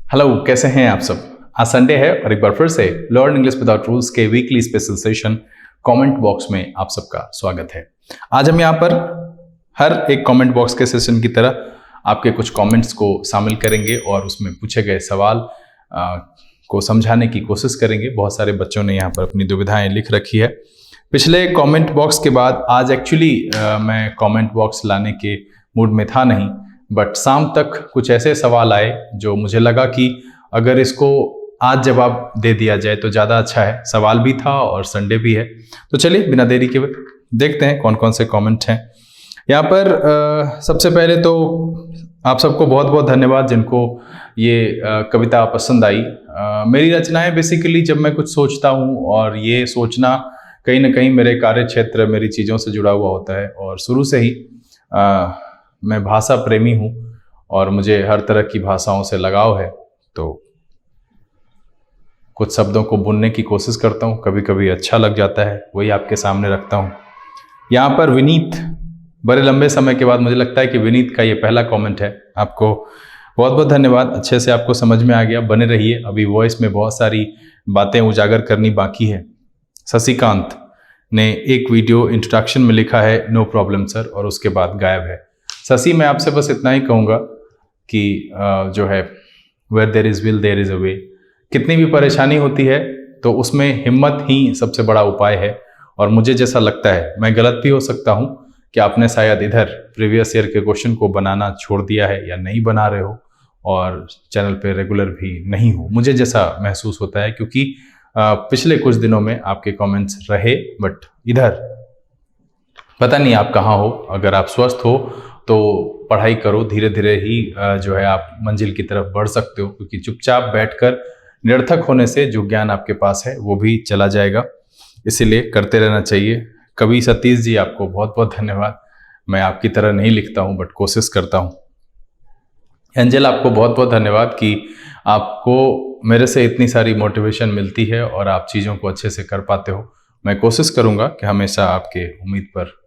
Hello, कैसे हैं आप सब। आज संडे है और एक बार फिर से लर्न इंग्लिश विदाउट रूल्स के weekly special session comment box में आप सबका स्वागत है। आज हम यहाँ पर हर एक कमेंट बॉक्स के सेशन की तरह आपके कुछ कमेंट्स को शामिल करेंगे और उसमें पूछे गए सवाल को समझाने की कोशिश करेंगे। बहुत सारे बच्चों ने यहाँ पर अपनी दुविधाएं लिख रखी है। पिछले कमेंट बॉक्स के बाद आज एक्चुअली मैं कमेंट बॉक्स लाने के मूड में था नहीं, बट शाम तक कुछ ऐसे सवाल आए जो मुझे लगा कि अगर इसको आज जवाब दे दिया जाए तो ज़्यादा अच्छा है। सवाल भी था और संडे भी है, तो चलिए बिना देरी के देखते हैं कौन कौन से कमेंट हैं यहाँ पर। सबसे पहले तो आप सबको बहुत बहुत धन्यवाद जिनको ये कविता पसंद आई। मेरी रचनाएं बेसिकली जब मैं कुछ सोचता हूँ और ये सोचना कहीं ना कहीं मेरे कार्य क्षेत्र, मेरी चीज़ों से जुड़ा हुआ होता है और शुरू से ही मैं भाषा प्रेमी हूँ और मुझे हर तरह की भाषाओं से लगाव है, तो कुछ शब्दों को बुनने की कोशिश करता हूँ। कभी कभी अच्छा लग जाता है, वही आपके सामने रखता हूँ। यहाँ पर विनीत, बड़े लंबे समय के बाद मुझे लगता है कि विनीत का ये पहला कमेंट है। आपको बहुत बहुत धन्यवाद, अच्छे से आपको समझ में आ गया। बने रहिए, अभी वॉइस में बहुत सारी बातें उजागर करनी बाकी है। शशिकांत ने एक वीडियो इंट्रोडक्शन में लिखा है नो प्रॉब्लम सर, और उसके बाद गायब है। शशि, मैं आपसे बस इतना ही कहूँगा कि जो है where there is will there is a way. कितनी भी परेशानी होती है तो उसमें हिम्मत ही सबसे बड़ा उपाय है। और मुझे जैसा लगता है, मैं गलत भी हो सकता हूँ, कि आपने शायद इधर प्रीवियस ईयर के क्वेश्चन को बनाना छोड़ दिया है या नहीं बना रहे हो और चैनल पे रेगुलर भी नहीं हो, मुझे जैसा महसूस होता है। क्योंकि पिछले कुछ दिनों में आपके कमेंट्स रहे, बट इधर पता नहीं आप कहाँ हो। अगर आप स्वस्थ हो तो पढ़ाई करो, धीरे धीरे ही जो है आप मंजिल की तरफ बढ़ सकते हो। क्योंकि चुपचाप बैठकर निरर्थक होने से जो ज्ञान आपके पास है वो भी चला जाएगा, इसीलिए करते रहना चाहिए। कवि सतीश जी, आपको बहुत बहुत धन्यवाद। मैं आपकी तरह नहीं लिखता हूँ बट कोशिश करता हूँ। एंजल, आपको बहुत बहुत धन्यवाद कि आपको मेरे से इतनी सारी मोटिवेशन मिलती है और आप चीज़ों को अच्छे से कर पाते हो। मैं कोशिश करूँगा कि हमेशा आपके उम्मीद पर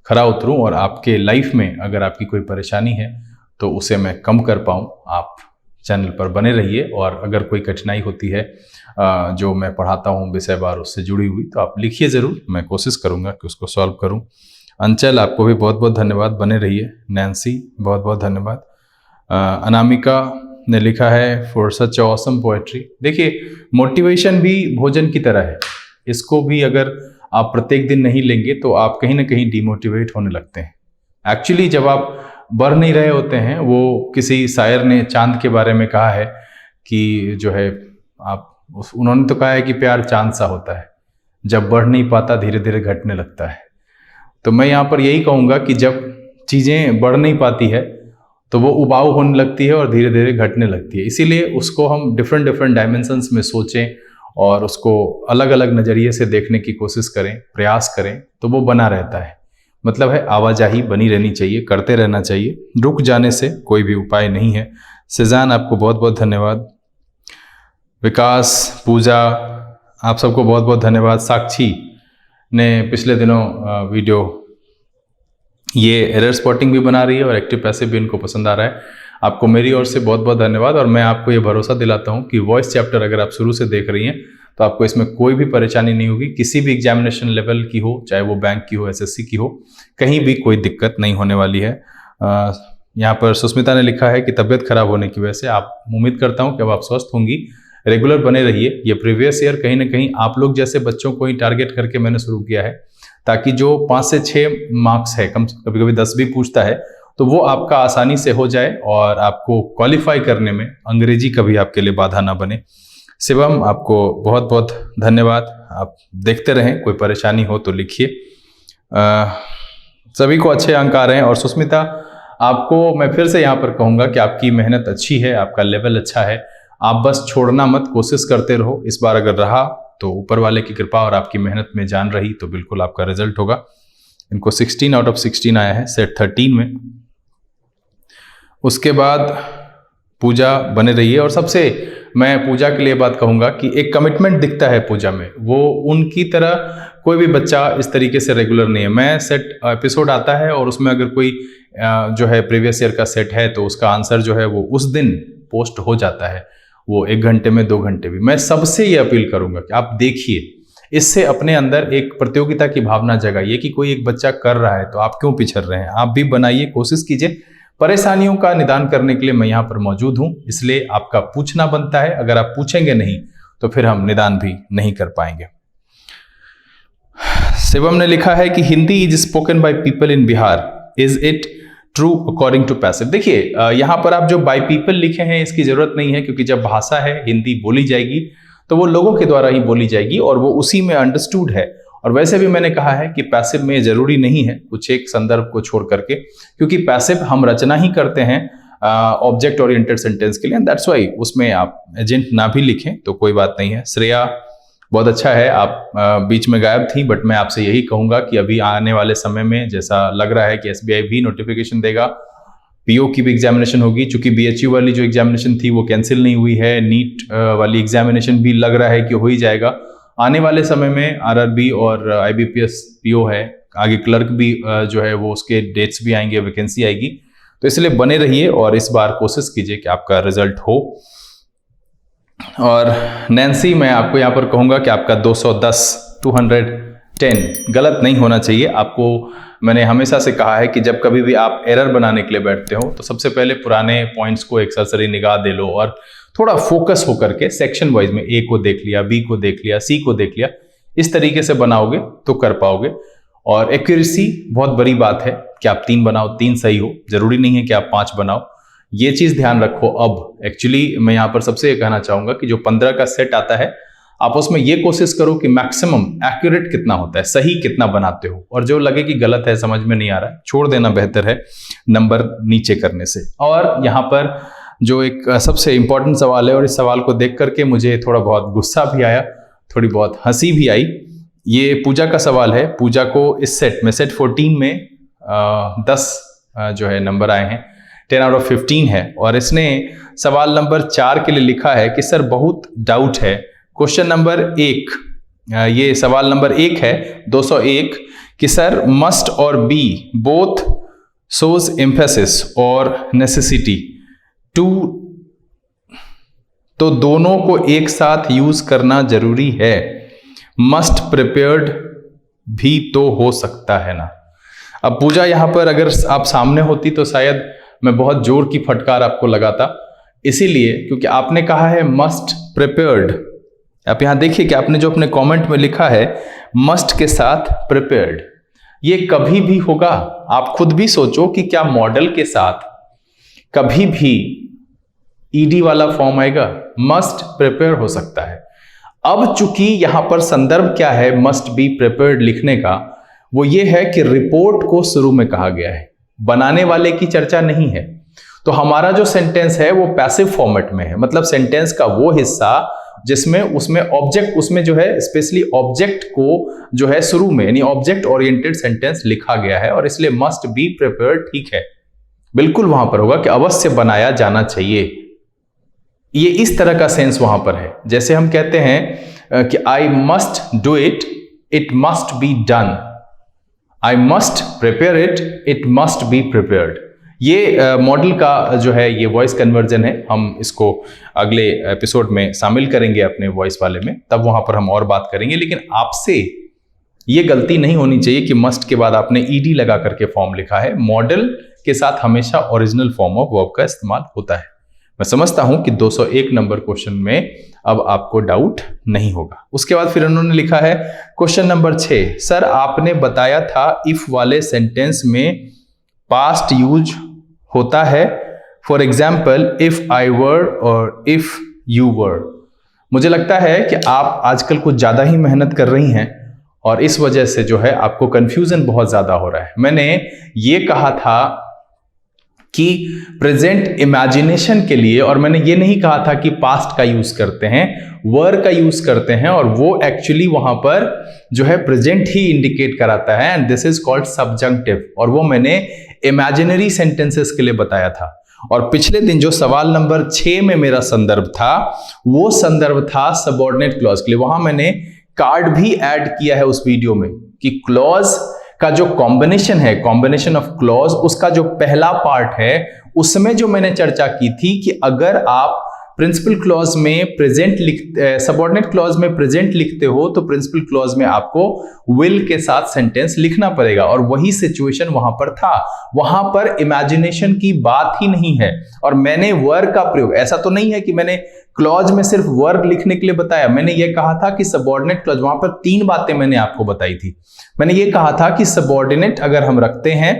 खरा उतरूं और आपके लाइफ में अगर आपकी कोई परेशानी है तो उसे मैं कम कर पाऊं। आप चैनल पर बने रहिए और अगर कोई कठिनाई होती है जो मैं पढ़ाता हूं विषयवार उससे जुड़ी हुई, तो आप लिखिए ज़रूर, मैं कोशिश करूंगा कि उसको सॉल्व करूं। अंचल, आपको भी बहुत बहुत धन्यवाद, बने रहिए। नैन्सी, बहुत बहुत धन्यवाद। अनामिका ने लिखा है फॉर सच ऑसम पोएट्री। देखिए, मोटिवेशन भी भोजन की तरह है। इसको भी अगर आप प्रत्येक दिन नहीं लेंगे तो आप कहीं ना कहीं डिमोटिवेट होने लगते हैं। एक्चुअली जब आप बढ़ नहीं रहे होते हैं, वो किसी शायर ने चांद के बारे में कहा है कि जो है उन्होंने तो कहा है कि प्यार चांद सा होता है, जब बढ़ नहीं पाता धीरे धीरे घटने लगता है। तो मैं यहाँ पर यही कहूँगा कि जब चीज़ें बढ़ नहीं पाती है तो वो उबाऊ होने लगती है और धीरे धीरे घटने लगती है। इसीलिए उसको हम डिफरेंट डिफरेंट डायमेंशंस में सोचें और उसको अलग अलग नज़रिए से देखने की कोशिश करें, प्रयास करें, तो वो बना रहता है। मतलब है आवाजाही बनी रहनी चाहिए, करते रहना चाहिए, रुक जाने से कोई भी उपाय नहीं है। सिजान, आपको बहुत बहुत धन्यवाद। विकास, पूजा, आप सबको बहुत बहुत धन्यवाद। साक्षी ने पिछले दिनों वीडियो ये एरर स्पॉटिंग भी बना रही है और एक्टिव पैसिव भी इनको पसंद आ रहा है। आपको मेरी ओर से बहुत बहुत धन्यवाद। और मैं आपको ये भरोसा दिलाता हूँ कि वॉइस चैप्टर अगर आप शुरू से देख रही हैं तो आपको इसमें कोई भी परेशानी नहीं होगी। किसी भी एग्जामिनेशन लेवल की हो, चाहे वो बैंक की हो, एसएससी की हो, कहीं भी कोई दिक्कत नहीं होने वाली है। यहाँ पर सुस्मिता ने लिखा है कि तबीयत खराब होने की वजह से, आप उम्मीद करता हूँ कि अब आप स्वस्थ होंगी। रेगुलर बने रहिए। ये प्रीवियस ईयर कहीं ना कहीं आप लोग जैसे बच्चों को ही टारगेट करके मैंने शुरू किया है, ताकि जो 5 से 6 मार्क्स है, कभी कभी 10 भी पूछता है, तो वो आपका आसानी से हो जाए और आपको क्वालिफाई करने में अंग्रेजी कभी आपके लिए बाधा ना बने। शिवम, आपको बहुत बहुत धन्यवाद। आप देखते रहें, कोई परेशानी हो तो लिखिए। सभी को अच्छे अंक आ रहे हैं। और सुस्मिता, आपको मैं फिर से यहाँ पर कहूँगा कि आपकी मेहनत अच्छी है, आपका लेवल अच्छा है, आप बस छोड़ना मत, कोशिश करते रहो। इस बार अगर रहा तो ऊपर वाले की कृपा और आपकी मेहनत में जान रही तो बिल्कुल आपका रिजल्ट होगा। इनको 16 आउट ऑफ 16 आया है सेट 13 में। उसके बाद पूजा, बने रहिए। और सबसे मैं पूजा के लिए बात कहूँगा कि एक कमिटमेंट दिखता है पूजा में, वो उनकी तरह कोई भी बच्चा इस तरीके से रेगुलर नहीं है। मैं सेट एपिसोड आता है और उसमें अगर कोई जो है प्रीवियस ईयर का सेट है तो उसका आंसर जो है वो उस दिन पोस्ट हो जाता है। वो 1 घंटे में 2 घंटे भी। मैं सबसे ये अपील करूंगा कि आप देखिए, इससे अपने अंदर एक प्रतियोगिता की भावना जगाइए कि कोई एक बच्चा कर रहा है तो आप क्यों पिछड़ रहे हैं। आप भी बनाइए, कोशिश कीजिए। परेशानियों का निदान करने के लिए मैं यहाँ पर मौजूद हूँ, इसलिए आपका पूछना बनता है। अगर आप पूछेंगे नहीं तो फिर हम निदान भी नहीं कर पाएंगे। शिवम ने लिखा है कि Hindi is spoken by people in Bihar, is it true according to passive. देखिए, यहाँ पर आप जो बाय पीपल लिखे हैं इसकी जरूरत नहीं है, क्योंकि जब भाषा है, हिंदी बोली जाएगी तो वो लोगों के द्वारा ही बोली जाएगी और वो उसी में अंडरस्टूड है। और वैसे भी मैंने कहा है कि पैसिव में जरूरी नहीं है कुछ एक संदर्भ को छोड़ करके, क्योंकि पैसिव हम रचना ही करते हैं ऑब्जेक्ट ओरिएंटेड सेंटेंस के लिए। दैट्स वाई उसमें आप एजेंट ना भी लिखें तो कोई बात नहीं है। श्रेया, बहुत अच्छा है, आप बीच में गायब थी, बट मैं आपसे यही कहूंगा कि अभी आने वाले समय में जैसा लग रहा है कि एसबीआई भी नोटिफिकेशन देगा, पीओ की भी एग्जामिनेशन होगी। चूंकि बीएचयू वाली जो एग्जामिनेशन थी वो कैंसिल नहीं हुई है, नीट वाली एग्जामिनेशन भी लग रहा है कि हो ही जाएगा। आने वाले समय में आरआरबी और आईबीपीएस पीओ है, आगे क्लर्क भी जो है वो उसके डेट्स भी आएंगे, वैकेंसी आएगी। तो इसलिए बने रहिए और इस बार कोशिश कीजिए कि आपका रिजल्ट हो। और नैन्सी, मैं आपको यहाँ पर कहूँगा कि आपका 210 गलत नहीं होना चाहिए। आपको मैंने हमेशा से कहा है कि जब कभी भी आप एरर बनाने के लिए बैठते हो तो सबसे पहले पुराने पॉइंट्स को एक सरसरी निगाह दे लो और थोड़ा फोकस होकर के सेक्शन वाइज में ए को देख लिया, बी को देख लिया, सी को देख लिया, इस तरीके से बनाओगे तो कर पाओगे। और एक्यूरेसी बहुत बड़ी बात है कि आप 3 बनाओ, 3 सही हो, जरूरी नहीं है कि आप 5 बनाओ। ये चीज ध्यान रखो। अब एक्चुअली मैं यहाँ पर सबसे ये कहना चाहूंगा कि जो 15 का सेट आता है, आप उसमें ये कोशिश करो कि मैक्सिमम एक्यूरेट कितना होता है, सही कितना बनाते हो, और जो लगे कि गलत है, समझ में नहीं आ रहा है, छोड़ देना बेहतर है नंबर नीचे करने से। और यहाँ पर जो एक सबसे इंपॉर्टेंट सवाल है, और इस सवाल को देख करके मुझे थोड़ा बहुत गुस्सा भी आया, थोड़ी बहुत हंसी भी आई। ये पूजा का सवाल है। पूजा को इस सेट में, सेट 14 में 10 जो है नंबर आए हैं, 10 आउट ऑफ 15 है। और इसने सवाल नंबर 4 के लिए लिखा है कि सर बहुत डाउट है। क्वेश्चन नंबर 1, ये सवाल नंबर 1 है 201, कि सर मस्ट और बी बोथ shows emphasis और necessity टू, तो दोनों को एक साथ यूज करना जरूरी है। मस्ट प्रिपेयर्ड भी तो हो सकता है ना। अब पूजा, यहां पर अगर आप सामने होती तो शायद मैं बहुत जोर की फटकार आपको लगाता, इसीलिए क्योंकि आपने कहा है मस्ट प्रिपेयर्ड। आप यहां देखिए कि आपने जो अपने कमेंट में लिखा है मस्ट के साथ प्रिपेयर्ड, ये कभी भी होगा। आप खुद भी सोचो कि क्या मॉडल के साथ कभी भी ईडी वाला फॉर्म आएगा? मस्ट प्रिपेयर हो सकता है। अब चूंकि यहां पर संदर्भ क्या है मस्ट बी प्रिपेयर्ड लिखने का, वो ये है कि रिपोर्ट को शुरू में कहा गया है, बनाने वाले की चर्चा नहीं है। तो हमारा जो सेंटेंस है वो पैसिव फॉर्मेट में है, मतलब सेंटेंस का वो हिस्सा जिसमें उसमें ऑब्जेक्ट, उसमें जो है स्पेशली ऑब्जेक्ट को जो है शुरू में, यानी ऑब्जेक्ट ओरिएंटेड सेंटेंस लिखा गया है, और इसलिए मस्ट बी प्रिपेयर्ड ठीक है, बिल्कुल वहां पर होगा कि अवश्य बनाया जाना चाहिए। ये इस तरह का सेंस वहां पर है, जैसे हम कहते हैं कि I must do it, it must be done. I must prepare it, it must be prepared. ये मॉडल का जो है ये वॉइस कन्वर्जन है। हम इसको अगले एपिसोड में शामिल करेंगे अपने वॉइस वाले में, तब वहां पर हम और बात करेंगे। लेकिन आपसे ये गलती नहीं होनी चाहिए कि मस्ट के बाद आपने ईडी लगा करके फॉर्म लिखा है। मॉडल के साथ हमेशा ओरिजिनल फॉर्म ऑफ वर्ब का इस्तेमाल होता है। मैं समझता हूं कि 201 नंबर क्वेश्चन में अब आपको डाउट नहीं होगा। उसके बाद फिर उन्होंने लिखा है क्वेश्चन नंबर 6, सर आपने बताया था इफ वाले सेंटेंस में पास्ट यूज होता है, फॉर एग्जाम्पल इफ आई वर और इफ यू वर। मुझे लगता है कि आप आजकल कुछ ज्यादा ही मेहनत कर रही हैं और इस वजह से जो है आपको कंफ्यूजन बहुत ज्यादा हो रहा है। मैंने ये कहा था कि प्रेजेंट इमेजिनेशन के लिए, और मैंने ये नहीं कहा था कि पास्ट का यूज करते हैं, वर का यूज करते हैं, और वो एक्चुअली वहां पर जो है प्रेजेंट ही इंडिकेट कराता है, and this is called subjunctive, और वो मैंने इमेजिनरी सेंटेंसेस के लिए बताया था। और पिछले दिन जो सवाल नंबर 6 में मेरा संदर्भ था, वो संदर्भ था सबऑर्डिनेट क्लॉज के लिए। वहां मैंने कार्ड भी ऐड किया है उस वीडियो में कि क्लॉज का जो कॉम्बिनेशन है, कॉम्बिनेशन ऑफ क्लॉज, उसका जो पहला पार्ट है उसमें जो मैंने चर्चा की थी कि अगर आप प्रिंसिपल क्लॉज में सबऑर्डिनेट क्लॉज में प्रेजेंट लिखते हो तो प्रिंसिपल क्लॉज में आपको विल के साथ सेंटेंस लिखना पड़ेगा, और वही सिचुएशन वहां पर था। वहां पर इमेजिनेशन की बात ही नहीं है। और मैंने वर्ग का प्रयोग, ऐसा तो नहीं है कि मैंने क्लॉज में सिर्फ वर्ग लिखने के लिए बताया। मैंने ये कहा था कि सबऑर्डिनेट क्लॉज, वहां पर 3 बातें मैंने आपको बताई थी। मैंने ये कहा था कि सबऑर्डिनेट अगर हम रखते हैं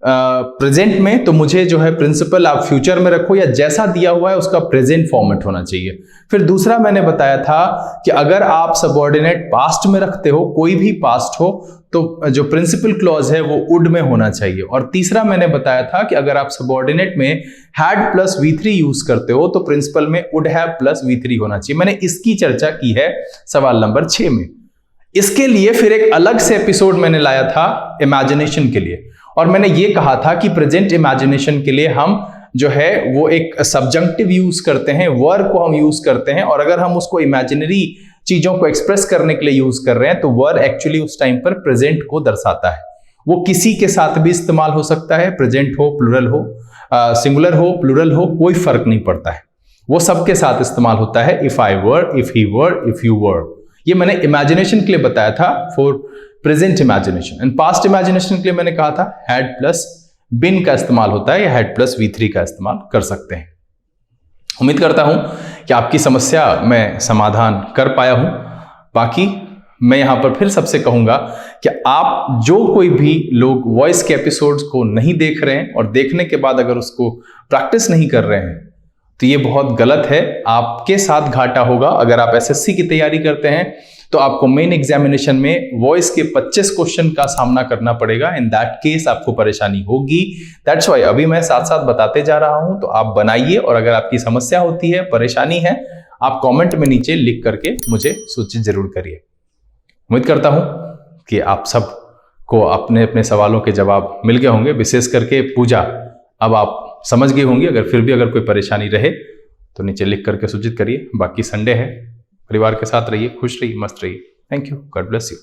प्रेजेंट में, तो मुझे जो है प्रिंसिपल आप फ्यूचर में रखो, या जैसा दिया हुआ है उसका प्रेजेंट फॉर्मेट होना चाहिए। फिर दूसरा मैंने बताया था कि अगर आप सबऑर्डिनेट पास्ट में रखते हो, कोई भी पास्ट हो, तो जो प्रिंसिपल क्लॉज है वो वुड में होना चाहिए। और तीसरा मैंने बताया था कि अगर आप सबऑर्डिनेट में हैड प्लस V3 यूज करते हो तो प्रिंसिपल में वुड हैव प्लस V3 होना चाहिए। मैंने इसकी चर्चा की है सवाल नंबर 6 में। इसके लिए फिर एक अलग से एपिसोड मैंने लाया था इमेजिनेशन के लिए, और मैंने ये कहा था कि प्रेजेंट इमेजिनेशन के लिए हम जो है वो एक सब्जंक्टिव यूज करते हैं, वर्ब को हम यूज करते हैं, और अगर हम उसको इमेजिनरी चीजों को एक्सप्रेस करने के लिए यूज कर रहे हैं तो वर्ब एक्चुअली उस टाइम पर प्रेजेंट को दर्शाता है। वो किसी के साथ भी इस्तेमाल हो सकता है, प्रेजेंट हो, प्लूरल हो, सिंगुलर हो, प्लूरल हो, कोई फर्क नहीं पड़ता है, वो सबके साथ इस्तेमाल होता है। If I were, if he were, if you were. ये मैंने इमेजिनेशन के लिए बताया था, for present imagination. And past imagination के लिए मैंने कहा था हैड प्लस बिन का इस्तेमाल होता है, या हैड प्लस V3 का इस्तेमाल कर सकते हैं। उम्मीद करता हूं कि आपकी समस्या मैं समाधान कर पाया हूं। बाकी मैं यहां पर फिर सबसे कहूंगा कि आप जो कोई भी लोग वॉइस के एपिसोड्स को नहीं देख रहे हैं और देखने के बाद अगर उसको प्रैक्टिस नहीं कर रहे हैं तो ये बहुत गलत है। आपके साथ घाटा होगा। अगर आप SSC की तैयारी करते हैं तो आपको मेन एग्जामिनेशन में वॉइस के 25 क्वेश्चन का सामना करना पड़ेगा। इन दैट केस आपको परेशानी होगी। दैट्स व्हाई अभी मैं साथ साथ बताते जा रहा हूं, तो आप बनाइए, और अगर आपकी समस्या होती है, परेशानी है, आप कमेंट में नीचे लिख करके मुझे सूचित जरूर करिए। उम्मीद करता हूं कि आप सब को अपने अपने सवालों के जवाब मिल गए होंगे। विशेष करके पूजा अब आप समझ गए होंगे। फिर भी अगर कोई परेशानी रहे तो नीचे लिख करके सूचित करिए। बाकी संडे है, परिवार के साथ रहिए, खुश रहिए, मस्त रहिए। Thank you, God bless you.